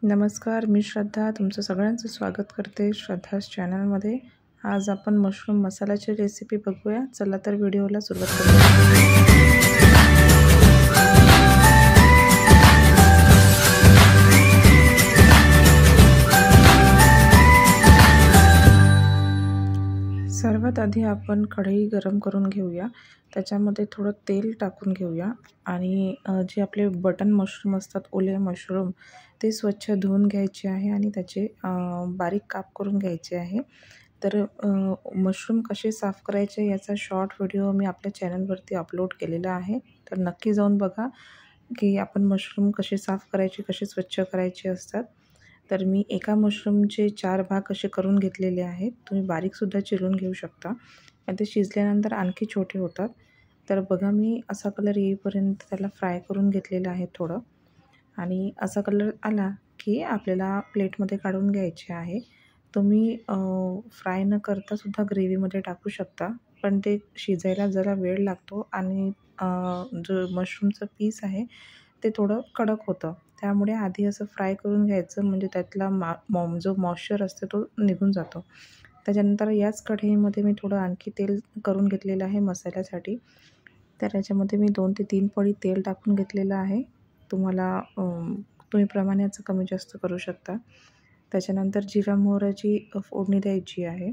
नमस्कार, मी श्रद्धा तुमचं सगळ्यांचं स्वागत करते श्रद्धास चॅनलमध्ये. आज आपण मशरूम मसाल्याची रेसिपी बघूया. चला तर व्हिडिओला सुरुवात करूया. सर्वात आधी आपण कढई गरम करून घेऊया. त्याच्यामध्ये थोडं तेल टाकून घेऊया आणि जे आपले बटन मशरूम असतात, ओले मशरूम, ते स्वच्छ धुवून घ्यायचे आहे आणि त्याचे बारीक काप करून घ्यायचे आहे. तर मशरूम कसे साफ करायचे याचा शॉर्ट व्हिडिओ मी आपल्या चॅनलवरती अपलोड केलेला आहे. तर नक्की जाऊन बघा की आपण मशरूम कसे साफ करायचे, कसे स्वच्छ करायचे असतात. तर मी एका मशरूमचे 4 भाग असे करून घेतलेले आहेत. तुम्ही बारीकसुद्धा चिरून घेऊ शकता आणि ते शिजल्यानंतर आणखी छोटे होतात. तर बघा, मी असा कलर येईपर्यंत त्याला फ्राय करून घेतलेलं आहे थोडं. आणि असा कलर आला की आपल्याला प्लेटमध्ये काढून घ्यायचे आहे. तुम्ही फ्राय न करतासुद्धा ग्रेव्हीमध्ये टाकू शकता, पण ते शिजायला जरा वेळ लागतो आणि जो मशरूमचं पीस आहे ते थोडं कडक होतं. त्यामुळे आधी असं फ्राय करून घ्यायचं, म्हणजे त्यातला जो मॉइश्चर असतो तो निघून जातो. त्याच्यानंतर याच कढईमध्ये मी थोडं आणखी तेल करून घेतलेलं आहे मसाल्यासाठी. तर याच्यामध्ये मी 2 ते 3 पळी तेल टाकून घेतलेलं आहे. तुम्ही प्रमाण याचं कमी जास्त करू शकता. त्याच्यानंतर जिरा मोहरीची फोडणी द्यायची आहे.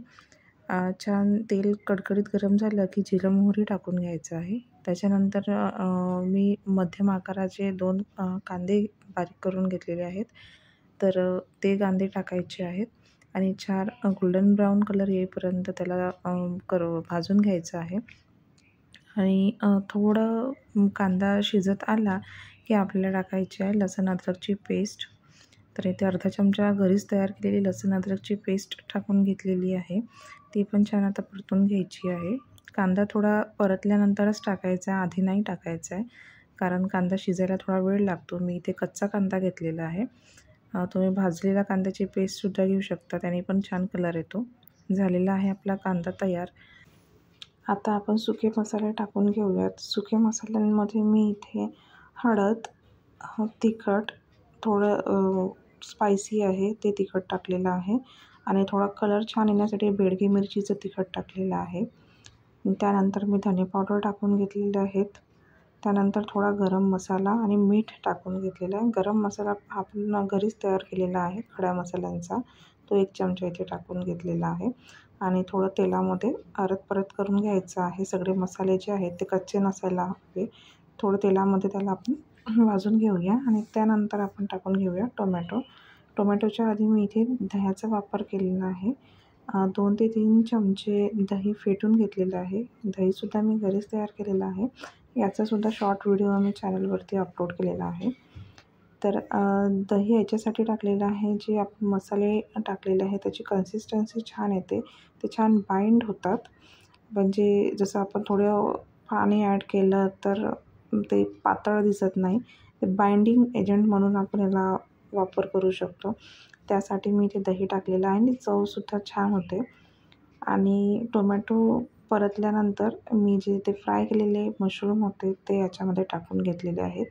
छान तेल कडकडीत गरम झालं की जिरं मोहरी टाकून घ्यायचं आहे. त्याच्यानंतर मी मध्यम आकाराचे 2 कांदे बारीक करून घेतलेले आहेत. तर ते कांदे टाकायचे आहेत आणि छान गोल्डन ब्राऊन कलर येईपर्यंत त्याला भाजून घ्यायचं आहे. आणि थोडं कांदा शिजत आला की आपल्याला टाकायची आहे लसूण अद्रकची पेस्ट. तर इथे अर्धा चमचा घरीच तयार केलेली लसूण अद्रकची पेस्ट टाकून घेतलेली आहे. ती पण छान आता परतून घ्यायची आहे. कांदा थोडा परतल्यानंतरच टाकायचा आहे, आधी नाही टाकायचा आहे, कारण कांदा शिजायला थोडा वेळ लागतो. मी इथे कच्चा कांदा घेतलेला आहे. तुम्ही भाजलेला कांद्याची पेस्टसुद्धा घेऊ शकता, त्याने पण छान कलर येतो. झालेला आहे आपला कांदा तयार. आता आपण सुके मसाले टाकून घेऊयात. सुके मसाल्यांमध्ये मी इथे हळद, तिखट, थोडं स्पायसी आहे ते तिखट टाकलेलं आहे आणि थोडा कलर छान येण्यासाठी बेडगी मिरचीचं तिखट टाकलेलं आहे. त्यानंतर मी धने पावडर टाकून घेतलेले आहेत. त्यानंतर थोडा गरम मसाला आणि मीठ टाकून घेतलेला आहे. गरम मसाला आपण घरीच तयार केलेला आहे खड्या मसाल्यांचा, तो 1 चमचा इथे टाकून घेतलेला आहे. आणि थोडं तेलामध्ये परत करून घ्यायचं आहे. सगळे मसाले जे आहेत ते कच्चे नसायला हवे. थोडं तेलामध्ये त्याला आपण भाजून घेऊया आणि त्यानंतर आपण टाकून घेऊया टोमॅटोच्या आधी मी इथे दह्याचा वापर केलेला आहे. 2 ते 3 चमचे दही फेटून घेतलेलं आहे. दहीसुद्धा मी घरीच तयार केलेलं आहे. याचासुद्धा शॉर्ट व्हिडिओ मी चॅनलवरती अपलोड केलेला आहे. तर दही याच्यासाठी टाकलेलं आहे, जे आपण मसाले टाकलेले आहे त्याची कन्सिस्टन्सी छान येते, ते छान बाइंड होतात. म्हणजे जसं आपण थोडं पाणी ॲड केलं तर ते पातळ दिसत नाही. ते बाइंडिंग एजंट म्हणून आपण याला वापर करू शकतो. त्यासाठी मी इथे दही टाकलेलं आहे आणि चवसुद्धा छान होते. आणि टोमॅटो परतल्यानंतर मी जे ते फ्राय केलेले मशरूम होते ते याच्यामध्ये टाकून घेतलेले आहेत.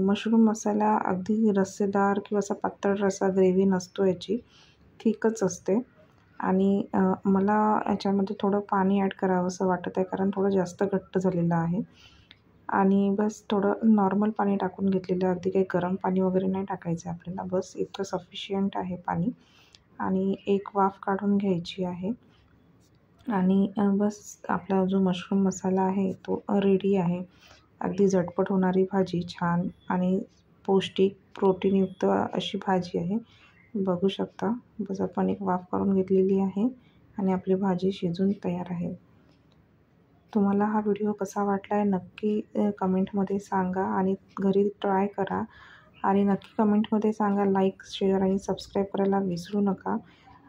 मशरूम मसाला अगदी रस्सेदार किंवा असा पातळ रस्सा ग्रेव्ही नसतो याची, थिकच असते. आणि मला याच्यामध्ये थोडं पाणी ॲड करावंसं वाटत आहे, कारण थोडं जास्त घट्ट झालेलं आहे. आणि बस थोडं नॉर्मल पाणी टाकून घेतलेलं आहे. अगदी काही गरम पाणी वगैरे नाही टाकायचं आहे आपल्याला, बस इतकं सफिशियंट आहे पाणी. आणि एक वाफ काढून घ्यायची आहे. आणि बस आपला जो मशरूम मसाला आहे तो रेडी आहे. अगदी झटपट होणारी भाजी, छान आणि पौष्टिक प्रोटीनयुक्त अशी भाजी आहे. बघू शकता, बस आपण एक वाफ काढून घेतलेली आहे आणि आपली भाजी शिजून तयार आहे. तुम्हाला हा व्हिडिओ कसा वाटला आहे नक्की कमेंटमध्ये सांगा आणि घरी ट्राय करा. आणि नक्की कमेंटमध्ये सांगा. लाईक, शेअर आणि सबस्क्राईब करायला विसरू नका.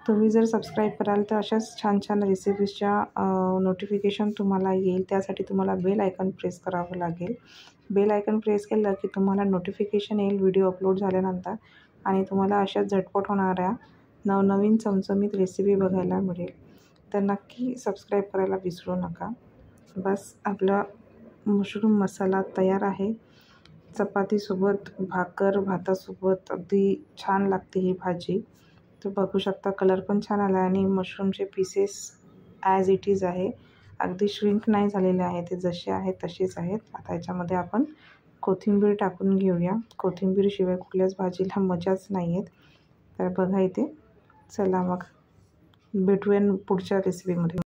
तुम्ही जर सबस्क्राईब कराल तर अशाच छान छान रेसिपीजच्या नोटिफिकेशन तुम्हाला येईल. त्यासाठी तुम्हाला बेल आयकॉन प्रेस करावं लागेल. बेल आयकॉन प्रेस केलं की तुम्हाला नोटिफिकेशन येईल व्हिडिओ अपलोड झाल्यानंतर आणि तुम्हाला अशाच झटपट होणाऱ्या नवनवीन चमचमीत रेसिपी बघायला मिळेल. तर नक्की सबस्क्राईब करायला विसरू नका. बस आपला मशरूम मसाला तयार आहे. चपातीसोबत, भाकर भातासोबत अगदी छान लागते ही भाजी. तर बघू शकता कलर पण छान आला आणि मशरूमचे पीसेस ॲज इट इज आहे, अगदी श्रिंक नाही झालेले आहे, ते जसे आहेत तसेच आहेत. आता याच्यामध्ये आपण कोथिंबीर टाकून घेऊया. कोथिंबीरशिवाय कुठल्याच भाजीला मजाच नाही आहेत. तर बघा इथे. चला मग भेटूया पुढच्या रेसिपीमध्ये.